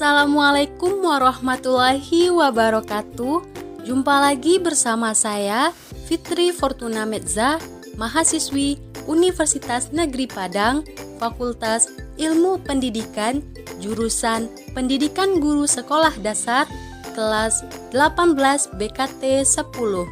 Assalamualaikum warahmatullahi wabarakatuh. Jumpa lagi bersama saya, Fitri Fortuna Medza, mahasiswi Universitas Negeri Padang, Fakultas Ilmu Pendidikan, jurusan Pendidikan Guru Sekolah Dasar, kelas 18 BKT 10.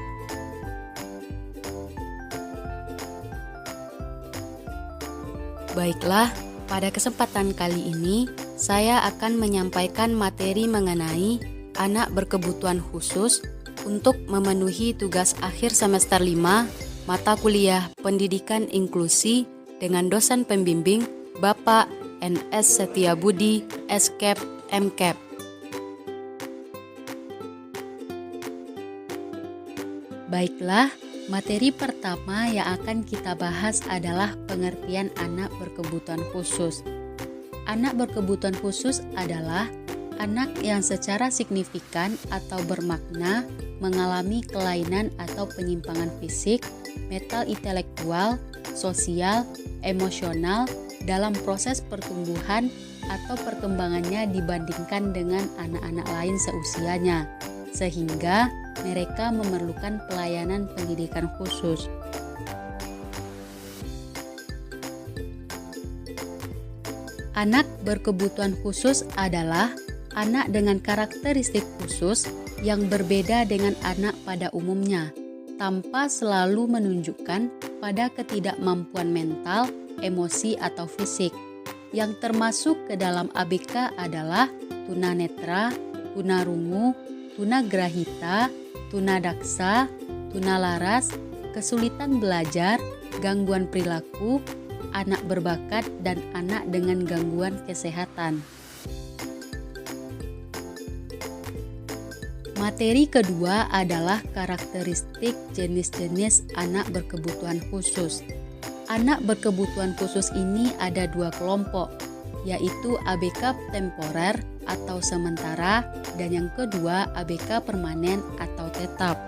Baiklah, pada kesempatan kali ini saya akan menyampaikan materi mengenai anak berkebutuhan khusus untuk memenuhi tugas akhir semester 5 mata kuliah Pendidikan Inklusi dengan dosen pembimbing Bapak NS Setiabudi, SCAP, MCAP. Baiklah, materi pertama yang akan kita bahas adalah pengertian anak berkebutuhan khusus. Anak berkebutuhan khusus adalah anak yang secara signifikan atau bermakna mengalami kelainan atau penyimpangan fisik, mental, intelektual, sosial, emosional dalam proses pertumbuhan atau perkembangannya dibandingkan dengan anak-anak lain seusianya, sehingga mereka memerlukan pelayanan pendidikan khusus. Anak berkebutuhan khusus adalah anak dengan karakteristik khusus yang berbeda dengan anak pada umumnya, tanpa selalu menunjukkan pada ketidakmampuan mental, emosi, atau fisik. Yang termasuk ke dalam ABK adalah tunanetra, tunarungu, tunagrahita, tunadaksa, tunalaras, kesulitan belajar, gangguan perilaku, anak berbakat, dan anak dengan gangguan kesehatan. Materi kedua adalah karakteristik jenis-jenis anak berkebutuhan khusus. Anak berkebutuhan khusus ini ada dua kelompok, yaitu ABK temporer atau sementara, dan yang kedua ABK permanen atau tetap.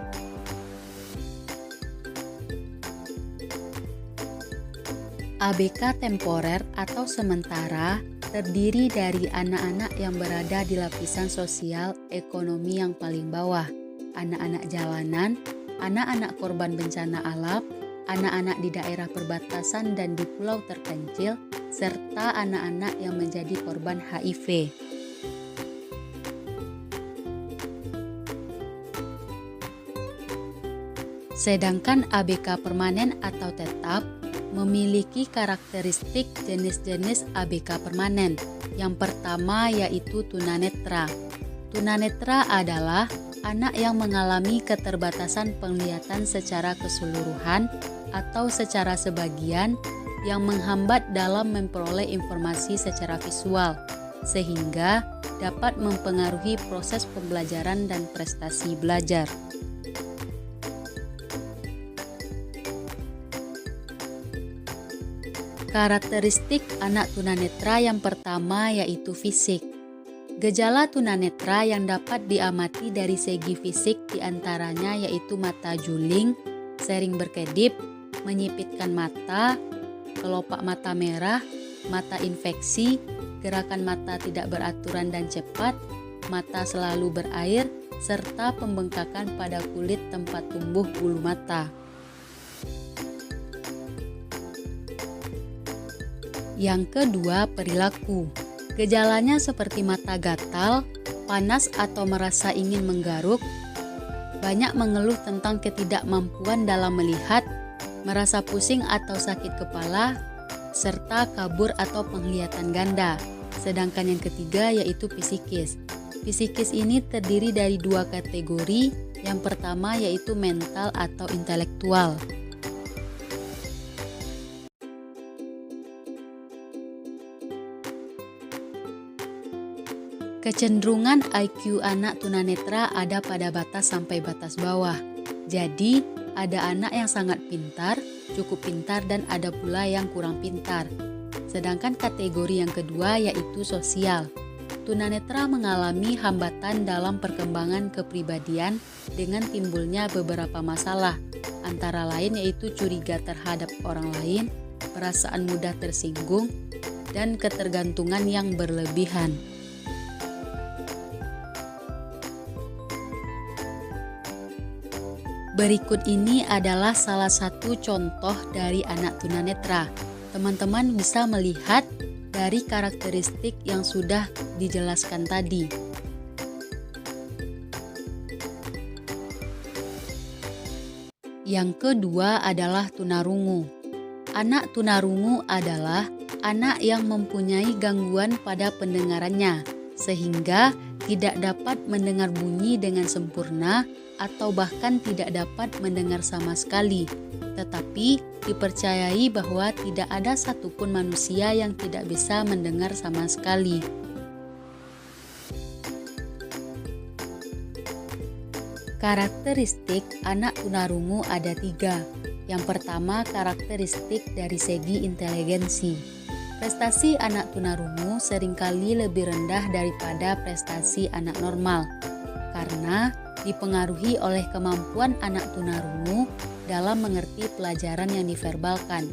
ABK temporer atau sementara terdiri dari anak-anak yang berada di lapisan sosial ekonomi yang paling bawah, anak-anak jalanan, anak-anak korban bencana alam, anak-anak di daerah perbatasan dan di pulau terpencil, serta anak-anak yang menjadi korban HIV. Sedangkan ABK permanen atau tetap memiliki karakteristik jenis-jenis ABK permanen. Yang pertama yaitu tunanetra. Tunanetra adalah anak yang mengalami keterbatasan penglihatan secara keseluruhan atau secara sebagian yang menghambat dalam memperoleh informasi secara visual, sehingga dapat mempengaruhi proses pembelajaran dan prestasi belajar. Karakteristik anak tunanetra yang pertama yaitu fisik. Gejala tunanetra yang dapat diamati dari segi fisik diantaranya yaitu mata juling, sering berkedip, menyipitkan mata, kelopak mata merah, mata infeksi, gerakan mata tidak beraturan dan cepat, mata selalu berair, serta pembengkakan pada kulit tempat tumbuh bulu mata. Yang kedua, perilaku. Gejalanya seperti mata gatal, panas atau merasa ingin menggaruk, banyak mengeluh tentang ketidakmampuan dalam melihat, merasa pusing atau sakit kepala, serta kabur atau penglihatan ganda. Sedangkan yang ketiga yaitu psikis. Psikis ini terdiri dari dua kategori. Yang pertama yaitu mental atau intelektual. Kecenderungan IQ anak tunanetra ada pada batas sampai batas bawah. Jadi, ada anak yang sangat pintar, cukup pintar, dan ada pula yang kurang pintar. Sedangkan kategori yang kedua yaitu sosial. Tunanetra mengalami hambatan dalam perkembangan kepribadian dengan timbulnya beberapa masalah, antara lain yaitu curiga terhadap orang lain, perasaan mudah tersinggung, dan ketergantungan yang berlebihan. Berikut ini adalah salah satu contoh dari anak tunanetra. Teman-teman bisa melihat dari karakteristik yang sudah dijelaskan tadi. Yang kedua adalah tunarungu. Anak tunarungu adalah anak yang mempunyai gangguan pada pendengarannya, sehingga tidak dapat mendengar bunyi dengan sempurna atau bahkan tidak dapat mendengar sama sekali. Tetapi dipercayai bahwa tidak ada satupun manusia yang tidak bisa mendengar sama sekali. Karakteristik anak tunarungu ada 3. Yang pertama, karakteristik dari segi inteligensi. Prestasi anak tunarungu seringkali lebih rendah daripada prestasi anak normal, karena dipengaruhi oleh kemampuan anak tunarungu dalam mengerti pelajaran yang diverbalkan.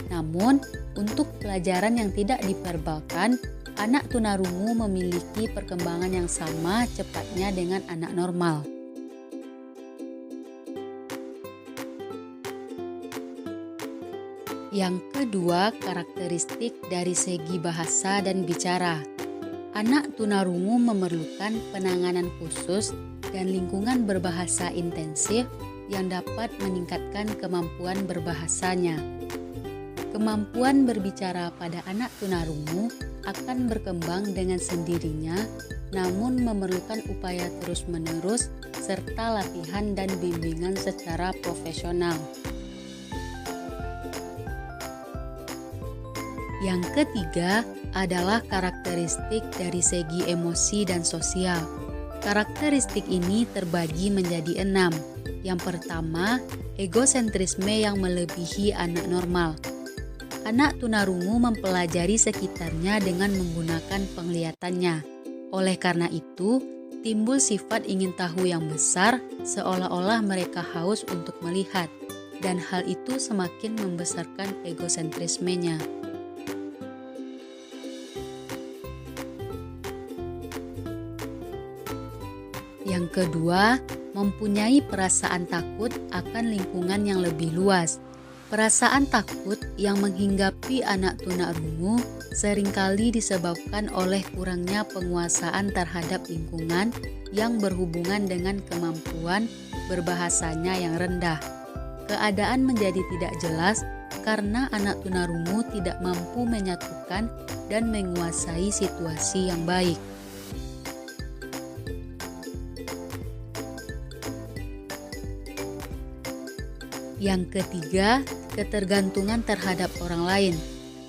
Namun, untuk pelajaran yang tidak diverbalkan, anak tunarungu memiliki perkembangan yang sama cepatnya dengan anak normal. Yang kedua, karakteristik dari segi bahasa dan bicara. Anak tunarungu memerlukan penanganan khusus dan lingkungan berbahasa intensif yang dapat meningkatkan kemampuan berbahasanya. Kemampuan berbicara pada anak tunarungu akan berkembang dengan sendirinya, namun memerlukan upaya terus-menerus serta latihan dan bimbingan secara profesional. Yang ketiga adalah karakteristik dari segi emosi dan sosial. Karakteristik ini terbagi menjadi 6. Yang pertama, egosentrisme yang melebihi anak normal. Anak tunarungu mempelajari sekitarnya dengan menggunakan penglihatannya. Oleh karena itu, timbul sifat ingin tahu yang besar seolah-olah mereka haus untuk melihat, dan hal itu semakin membesarkan egosentrismenya. Yang kedua, mempunyai perasaan takut akan lingkungan yang lebih luas. Perasaan takut yang menghinggapi anak tunarungu seringkali disebabkan oleh kurangnya penguasaan terhadap lingkungan yang berhubungan dengan kemampuan berbahasanya yang rendah. Keadaan menjadi tidak jelas karena anak tunarungu tidak mampu menyatukan dan menguasai situasi yang baik. Yang ketiga, ketergantungan terhadap orang lain.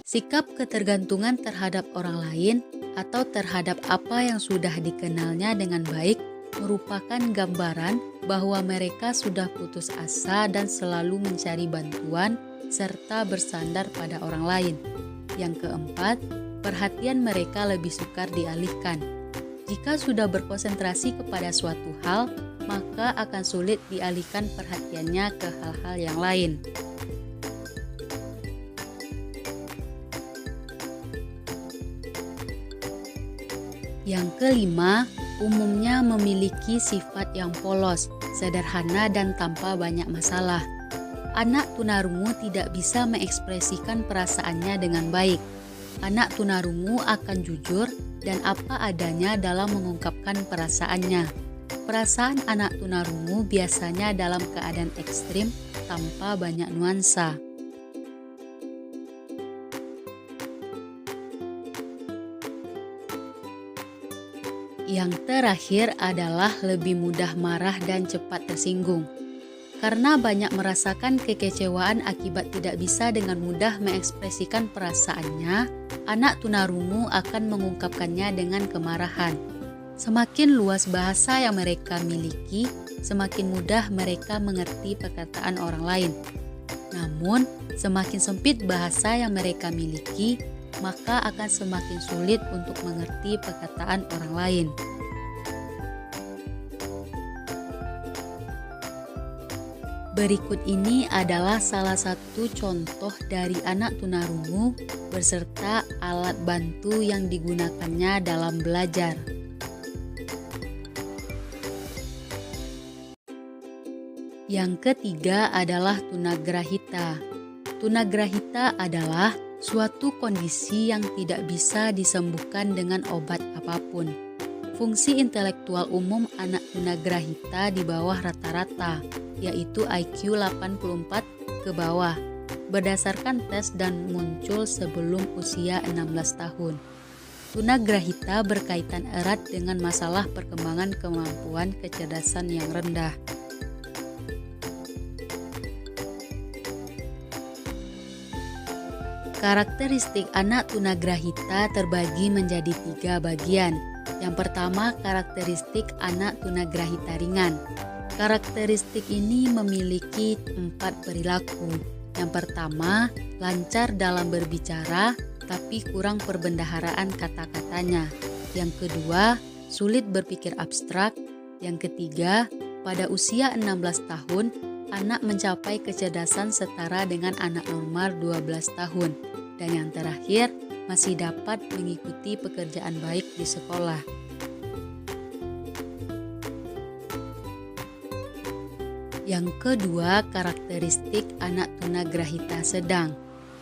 Sikap ketergantungan terhadap orang lain atau terhadap apa yang sudah dikenalnya dengan baik merupakan gambaran bahwa mereka sudah putus asa dan selalu mencari bantuan serta bersandar pada orang lain. Yang keempat, perhatian mereka lebih sukar dialihkan. Jika sudah berkonsentrasi kepada suatu hal, maka akan sulit dialihkan perhatiannya ke hal-hal yang lain. Yang kelima, umumnya memiliki sifat yang polos, sederhana dan tanpa banyak masalah. Anak tunarungu tidak bisa mengekspresikan perasaannya dengan baik. Anak tunarungu akan jujur dan apa adanya dalam mengungkapkan perasaannya. Perasaan anak tunarungu biasanya dalam keadaan ekstrim tanpa banyak nuansa. Yang terakhir adalah lebih mudah marah dan cepat tersinggung. Karena banyak merasakan kekecewaan akibat tidak bisa dengan mudah mengekspresikan perasaannya, anak tunarungu akan mengungkapkannya dengan kemarahan. Semakin luas bahasa yang mereka miliki, semakin mudah mereka mengerti perkataan orang lain. Namun, semakin sempit bahasa yang mereka miliki, maka akan semakin sulit untuk mengerti perkataan orang lain. Berikut ini adalah salah satu contoh dari anak tunarungu beserta alat bantu yang digunakannya dalam belajar. Yang ketiga adalah tunagrahita. Tunagrahita adalah suatu kondisi yang tidak bisa disembuhkan dengan obat apapun. Fungsi intelektual umum anak tunagrahita di bawah rata-rata, yaitu IQ 84 ke bawah, berdasarkan tes dan muncul sebelum usia 16 tahun. Tunagrahita berkaitan erat dengan masalah perkembangan kemampuan kecerdasan yang rendah. Karakteristik anak tunagrahita terbagi menjadi 3 bagian. Yang pertama, karakteristik anak tunagrahita ringan. Karakteristik ini memiliki 4 perilaku. Yang pertama, lancar dalam berbicara, tapi kurang perbendaharaan kata-katanya. Yang kedua, sulit berpikir abstrak. Yang ketiga, pada usia 16 tahun, anak mencapai kecerdasan setara dengan anak normal 12 tahun. Dan yang terakhir, masih dapat mengikuti pekerjaan baik di sekolah. Yang kedua, karakteristik anak tunagrahita sedang.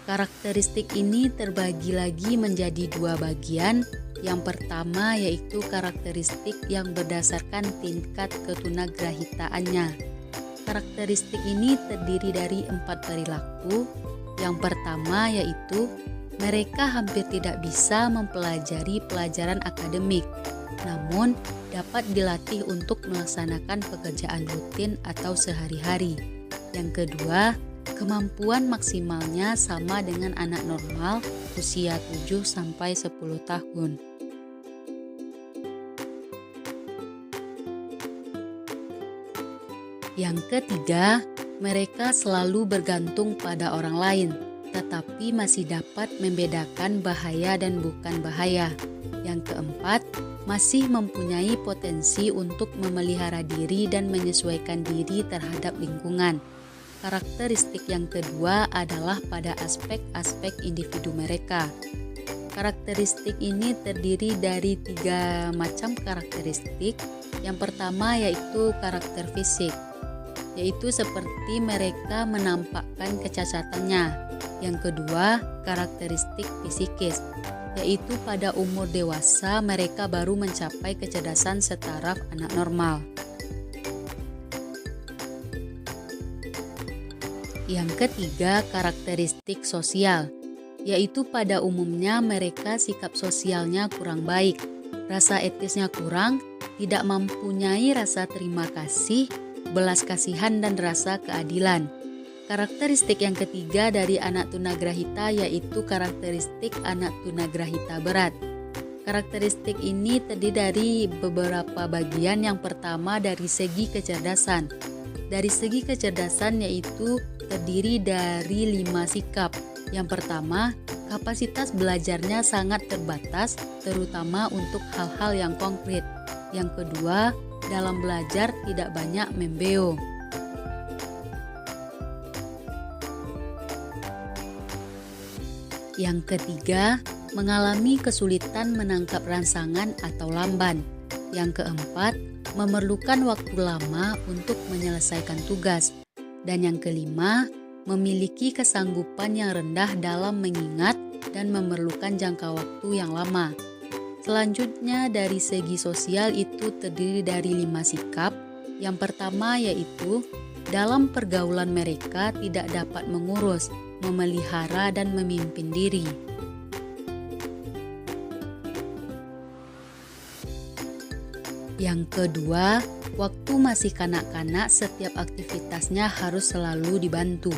Karakteristik ini terbagi lagi menjadi 2 bagian. Yang pertama yaitu karakteristik yang berdasarkan tingkat ketunagrahitaannya. Karakteristik ini terdiri dari 4 perilaku. Yang pertama yaitu mereka hampir tidak bisa mempelajari pelajaran akademik, namun dapat dilatih untuk melaksanakan pekerjaan rutin atau sehari-hari. Yang kedua, kemampuan maksimalnya sama dengan anak normal usia 7-10 tahun. Yang ketiga, mereka selalu bergantung pada orang lain, tetapi masih dapat membedakan bahaya dan bukan bahaya. Yang keempat, masih mempunyai potensi untuk memelihara diri dan menyesuaikan diri terhadap lingkungan. Karakteristik yang kedua adalah pada aspek-aspek individu mereka. Karakteristik ini terdiri dari 3 macam karakteristik. Yang pertama yaitu karakter fisik, yaitu seperti mereka menampakkan kecacatannya. Yang kedua, karakteristik psikis, yaitu pada umur dewasa mereka baru mencapai kecerdasan setaraf anak normal. Yang ketiga, karakteristik sosial, yaitu pada umumnya mereka sikap sosialnya kurang baik, rasa etisnya kurang, tidak mempunyai rasa terima kasih, belas kasihan dan rasa keadilan. Karakteristik yang ketiga dari anak tunagrahita yaitu karakteristik anak tunagrahita berat. Karakteristik ini terdiri dari beberapa bagian. Yang pertama dari segi kecerdasan. Dari segi kecerdasan yaitu terdiri dari 5 sikap. Yang pertama, kapasitas belajarnya sangat terbatas, terutama untuk hal-hal yang konkret. Yang kedua, dalam belajar tidak banyak membeo. Yang ketiga, mengalami kesulitan menangkap rangsangan atau lamban. Yang keempat, memerlukan waktu lama untuk menyelesaikan tugas. Dan yang kelima, memiliki kesanggupan yang rendah dalam mengingat dan memerlukan jangka waktu yang lama. Selanjutnya dari segi sosial itu terdiri dari 5 sikap. Yang pertama yaitu dalam pergaulan mereka tidak dapat mengurus, memelihara dan memimpin diri. Yang kedua, waktu masih kanak-kanak setiap aktivitasnya harus selalu dibantu.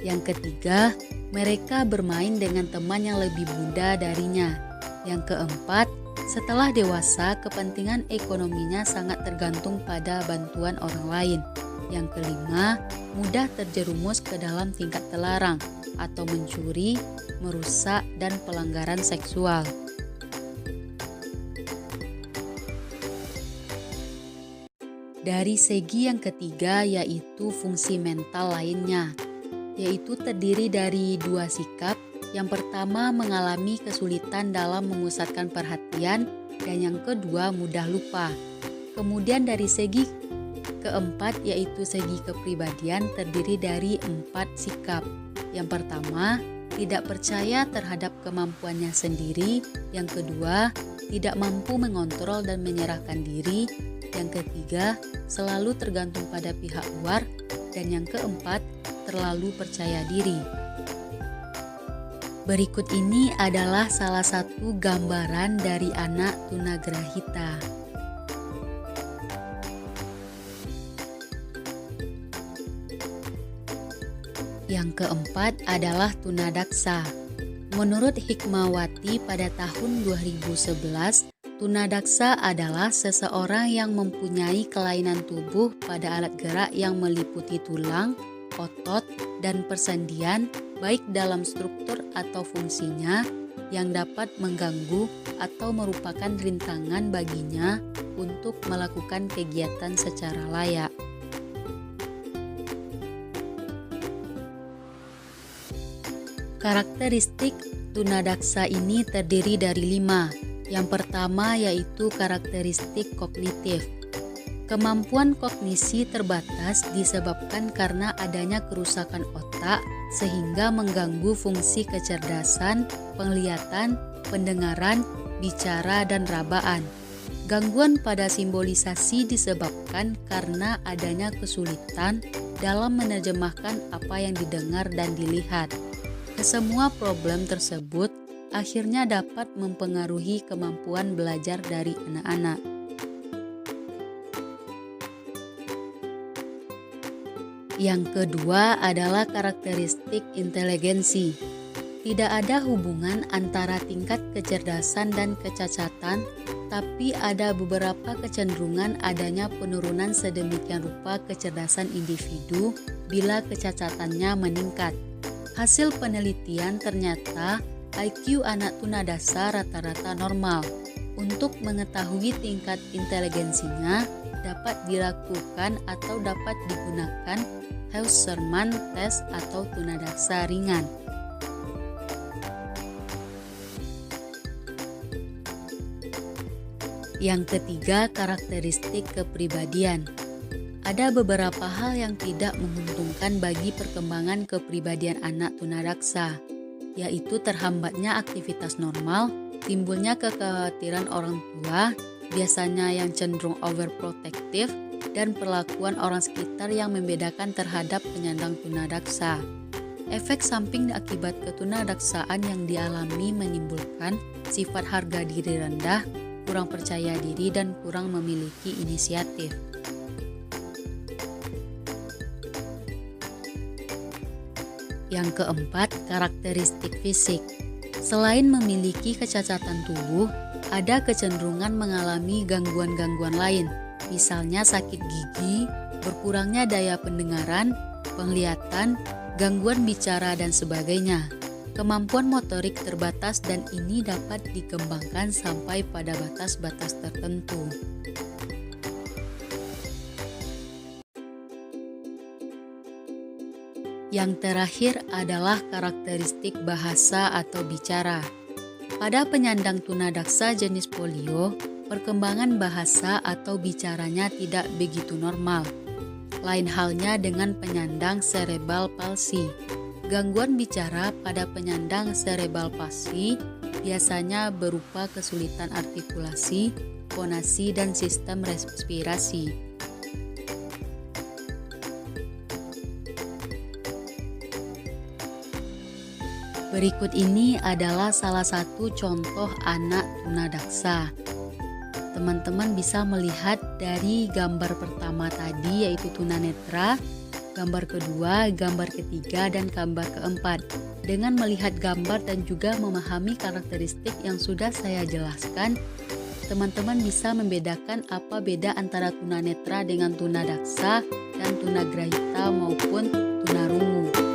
Yang ketiga, mereka bermain dengan teman yang lebih muda darinya. Yang keempat, setelah dewasa, kepentingan ekonominya sangat tergantung pada bantuan orang lain. Yang kelima, mudah terjerumus ke dalam tingkah terlarang atau mencuri, merusak, dan pelanggaran seksual. Dari segi yang ketiga yaitu fungsi mental lainnya, yaitu terdiri dari 2 sikap. Yang pertama mengalami kesulitan dalam memusatkan perhatian dan yang kedua mudah lupa. Kemudian dari segi Keempat yaitu segi kepribadian terdiri dari 4 sikap. Yang pertama, tidak percaya terhadap kemampuannya sendiri. Yang kedua, tidak mampu mengontrol dan menyerahkan diri. Yang ketiga, selalu tergantung pada pihak luar. Dan yang keempat, terlalu percaya diri. Berikut ini adalah salah satu gambaran dari anak tunagrahita. Yang keempat adalah tunadaksa. Menurut Hikmawati pada tahun 2011, tunadaksa adalah seseorang yang mempunyai kelainan tubuh pada alat gerak yang meliputi tulang, otot, dan persendian baik dalam struktur atau fungsinya yang dapat mengganggu atau merupakan rintangan baginya untuk melakukan kegiatan secara layak. Karakteristik tunadaksa ini terdiri dari 5. Yang pertama yaitu karakteristik kognitif. Kemampuan kognisi terbatas disebabkan karena adanya kerusakan otak sehingga mengganggu fungsi kecerdasan, penglihatan, pendengaran, bicara, dan rabaan. Gangguan pada simbolisasi disebabkan karena adanya kesulitan dalam menerjemahkan apa yang didengar dan dilihat. Kesemua problem tersebut akhirnya dapat mempengaruhi kemampuan belajar dari anak-anak. Yang kedua adalah karakteristik inteligensi. Tidak ada hubungan antara tingkat kecerdasan dan kecacatan, tapi ada beberapa kecenderungan adanya penurunan sedemikian rupa kecerdasan individu bila kecacatannya meningkat. Hasil penelitian ternyata IQ anak tunadaksa rata-rata normal. Untuk mengetahui tingkat inteligensinya dapat dilakukan atau dapat digunakan Haussermann test atau tunadaksa ringan. Yang ketiga, karakteristik kepribadian. Ada beberapa hal yang tidak menguntungkan bagi perkembangan kepribadian anak tunadaksa, yaitu terhambatnya aktivitas normal, timbulnya kekhawatiran orang tua, biasanya yang cenderung overprotective, dan perlakuan orang sekitar yang membedakan terhadap penyandang tunadaksa. Efek samping akibat ketunadaksaan yang dialami menimbulkan sifat harga diri rendah, kurang percaya diri, dan kurang memiliki inisiatif. Yang keempat, karakteristik fisik. Selain memiliki kecacatan tubuh, ada kecenderungan mengalami gangguan-gangguan lain, misalnya sakit gigi, berkurangnya daya pendengaran, penglihatan, gangguan bicara, dan sebagainya. Kemampuan motorik terbatas dan ini dapat dikembangkan sampai pada batas-batas tertentu. Yang terakhir adalah karakteristik bahasa atau bicara. Pada penyandang tunadaksa jenis polio, perkembangan bahasa atau bicaranya tidak begitu normal. Lain halnya dengan penyandang cerebral palsy. Gangguan bicara pada penyandang cerebral palsy biasanya berupa kesulitan artikulasi, fonasi, dan sistem respirasi. Berikut ini adalah salah satu contoh anak tunadaksa. Teman-teman bisa melihat dari gambar pertama tadi yaitu tunanetra, gambar kedua, gambar ketiga, dan gambar keempat. Dengan melihat gambar dan juga memahami karakteristik yang sudah saya jelaskan, teman-teman bisa membedakan apa beda antara tunanetra dengan tunadaksa dan tunagrahita maupun tunarungu.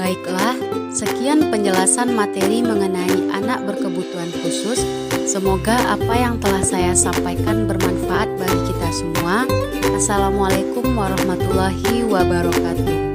Baiklah, sekian penjelasan materi mengenai anak berkebutuhan khusus. Semoga apa yang telah saya sampaikan bermanfaat bagi kita semua. Assalamualaikum warahmatullahi wabarakatuh.